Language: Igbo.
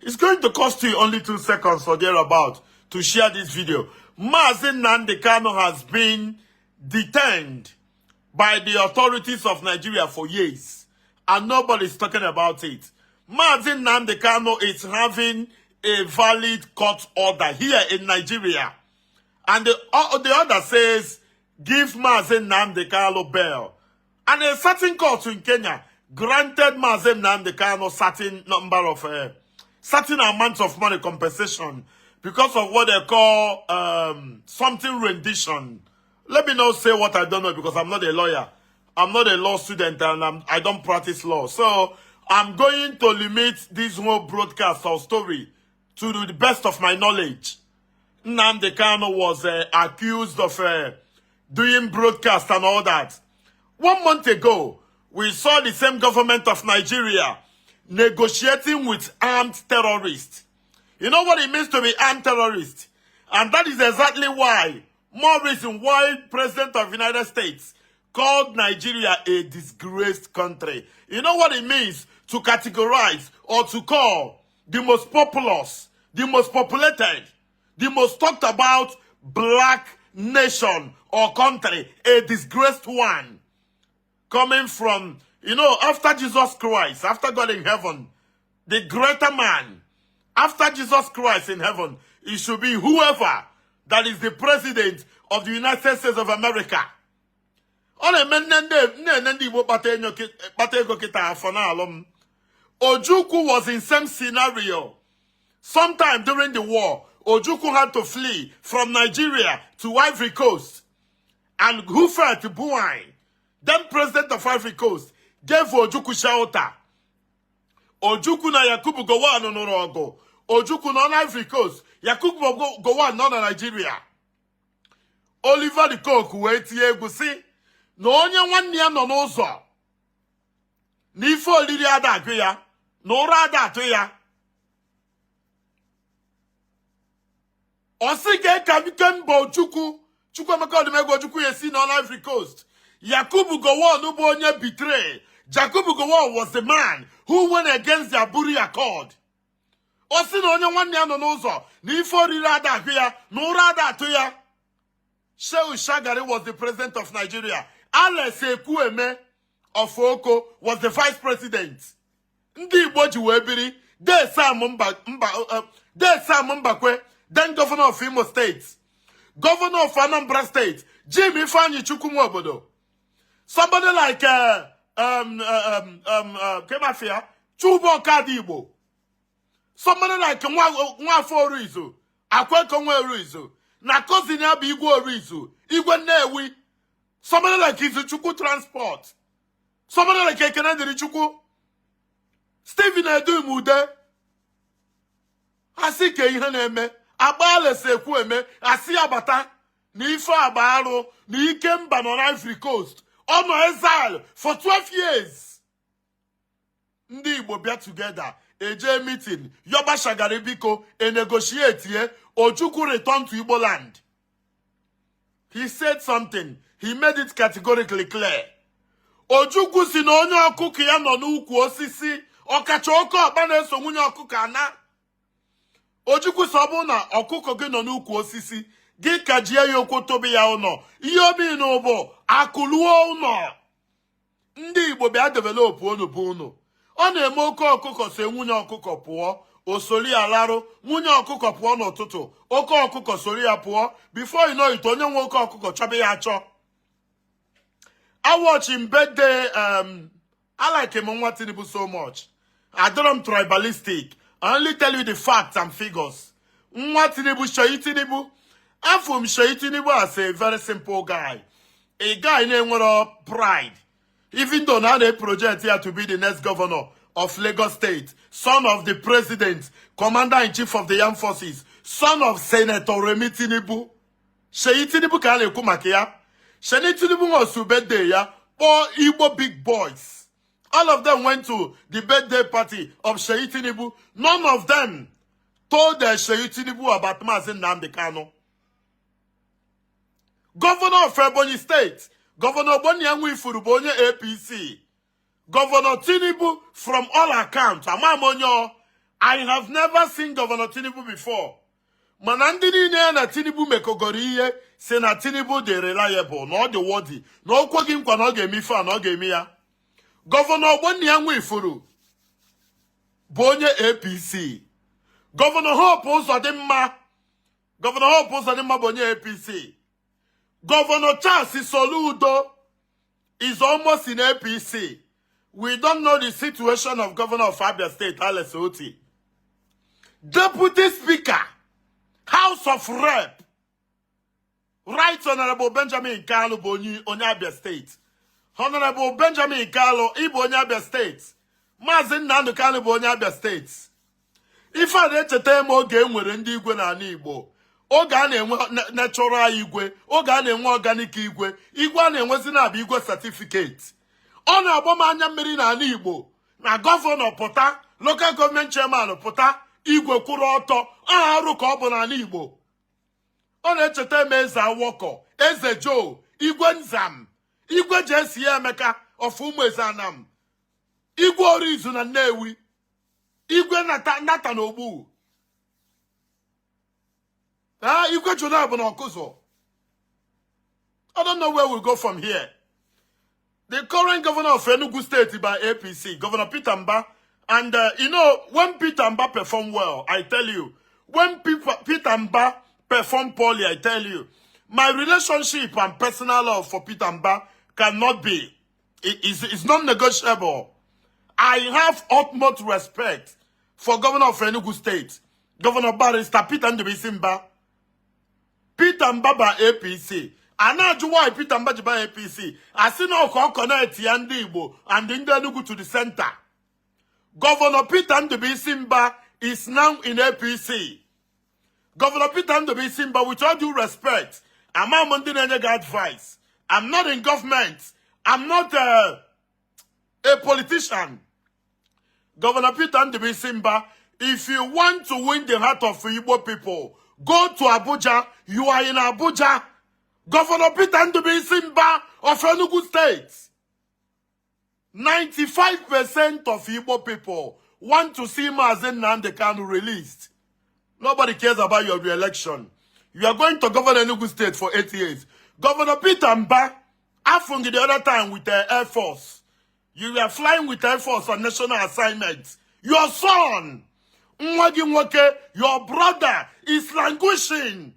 It's going to cost you only 2 seconds or thereabout to share this video. Mazi Nnamdi Kanu has been detained by the authorities of Nigeria for years, and nobody's talking about it. Mazi Nnamdi Kanu is having a valid court order here in Nigeria, and the order says give Mazi Nnamdi Kanu bail, and a certain court in Kenya granted Mazi Nnamdi Kanu certain amounts of money compensation because of what they call something rendition. Let me not say what I don't know because I'm not a lawyer. I'm not a law student and I don't practice law. So I'm going to limit this whole broadcast or story to the best of my knowledge. Nnamdi Kanu was accused of doing broadcast and all that. 1 month ago, we saw the same government of Nigeria negotiating with armed terrorists. You know what it means to be armed terrorist? And that is exactly why, more reason why President of the United States called Nigeria a disgraced country. You know what it means to categorize or to call the most populous, the most populated, the most talked about black nation or country a disgraced one? Coming from, you know, after Jesus Christ, after God in heaven, the greater man, after Jesus Christ in heaven, it should be whoever that is the president of the United States of America. Ojukwu was in same scenario. Sometime during the war, Ojukwu had to flee from Nigeria to Ivory Coast. And who fell to Buai? Then president of Ivory Coast gave Ojukwu shelter. Ojukwu na Yakubu Gowon no Rogo. Ojukwu na Ivory Coast. Yakubu Gowon no Nigeria. Oliver the Coke wait ye gusi. No onye nwanne ya no n'ụzọ. N'ife olili ada agụ ya. N'ụra ada atụ ya. Osike kamiken bo Ojukwu. Chukwu emeka odimegwu Ojukwu yesi no Ivory Coast. Yakubu Gowon no bo onye betray. Jacob Gowon was the man who went against the Aburi Accord. Osi no onye nwanne ya no n'ụzọ. N'ife olili ada agụ ya. N'ụra ada atụ ya. Shehu Shagari was the president of Nigeria. Alex Ekwueme of Oko was the vice president. Ndi Igbo ji wee biri. De Sam Mbakwe, then governor of Imo State. Governor of Anambra State, Jim Ifeanyi Chukwumobodo. Somebody like Kemafia, Chubo Kadibo. Somebody like Nwafo Orizu, Akweko Orizu. Na cousin ya bi Igwe Orizu, Igwe Nnewi. Somebody like Izuchukwu Transport. Somebody like Ekenediri Chukwu. Stephen Edu Mude. Asi ke ihe na-eme. Agbale Ekwueme, asi abata. Ni ife agbaro, ni ike mba no Ivory Coast. On exile for 12 years. Ndị Igbo bịa together. Eje meeting. Yoba Shagari biko, negotiate ye. Ojukwu returned to Igbo land. He said something. He made it categorically clear. Ojukwu si na onye ọkụkọ ya nọ n'ukwu osisi. Ọkacha oke ọkpa na-eso nwunye ọkụkọ ana. Ojukwu si ọ bụ na ọkụkọ gị nọ n'ukwu osisi. Gị kajie ya okwu tobi ya ụnọ. Ihe obi n'ụbọ akụluo ụnọ. Ndị Igbo bịa develop unu bụ unu. Ọ na-eme oke ọkụkọ si nwunye ọkụkọ pụọ. Osori alarụ, nwunye ọkụkọ pụọ n'ụtụtụ. Oke ọkụkọ sori ya pụọ. Before you know it, onye nwe oke ọkụkọ chọbe ya achọ. I watch him birthday. I like him on what Tinubu so much. I don't tribalistic. I only tell you the facts and figures. What Tinubu, Shayi Tinubu. I'm from Shayi Tinubu as a very simple guy. A guy named pride. Even though now they project here to be the next governor of Lagos State, son of the president, commander-in-chief of the armed forces, son of Senator Remi Tinubu. Shayi Tinubu ka na-ekwu maka ya. Shayi Tinubu was to birthday ya. 4 Igbo big boys. All of them went to the birthday party of Shayi Tinubu. None of them told Shayi Tinubu about Mazi Nnamdi Kanu. Governor of Ebonyi State, Governor Bonyangu Ifurubonye APC, Governor Tinubu, from all accounts, Amamonyo, I have never seen Governor Tinubu before. Manandini ne na Tinubu mekogoriye se na Tinubu de reliable, no the worthy. No kwagim kwa no gemi fa no gemi ya. Governor Wani Yangu Ifuru. Bonye APC. Governor Hope Uzodimma. Governor Hope Uzodimma Bonye APC. Governor Charles Soludo is almost in APC. We don't know the situation of Governor of Abia State, Alex Oti. Deputy Speaker, House of Rep, Right Honorable Benjamin Kanu Boni Abia State. Honorable Benjamin Kanu Ibo Abia State. Mazi Nnamdi Kanu Boni Abia State. If I let a time game with Ndi Igwe na Igbo, Ogane natural Igwe, Ogane organic Igwe, Igwe wasn't a Igwe certificate. On a Bomanya Merina Igbo, na governor Pota, local government chairman Pota, Igwe Kuroto, Ruko na Igbo. On a Chetemeza Woko, Eze Joe, Igwe Nzam, Igwe Jesse Emeka of Umezanam, Igwe Reason and Newi, Igwe Natanobu. Igwe Jonabon Okuzo. I don't know where we'll go from here. The current governor of Enugu State by APC, Governor Peter Mba, and you know, when Peter Mba perform well, I tell you, when Peter Mba perform poorly, I tell you, my relationship and personal love for Peter Mba cannot be, it's non-negotiable. I have utmost respect for Governor of Enugu State, Governor Barrister Peter Nnamdi Kanu. Peter Mba by APC. Anaju why Peter Mba by APC. I see no connect Yandi Igbo and Enugu to the center. Governor Peter Nnamdi Kanu is now in APC. Governor Peter Nnamdi Kanu, with all due respect, I'm not Mandinga advice. I'm not in government. I'm not a politician. Governor Peter Nnamdi Kanu, if you want to win the heart of Igbo people, go to Abuja. You are in Abuja. Governor Peter Nnamdi Kanu of Enugu State. 95% of Igbo people want to see Mazi Nnamdi Kanu released. Nobody cares about your re-election. You are going to govern Enugu State for 8 years. Governor Peter Mba, Afungi the other time with the Air Force. You were flying with Air Force on national assignments. Your son, Nwagi Nwoke, your brother, is languishing.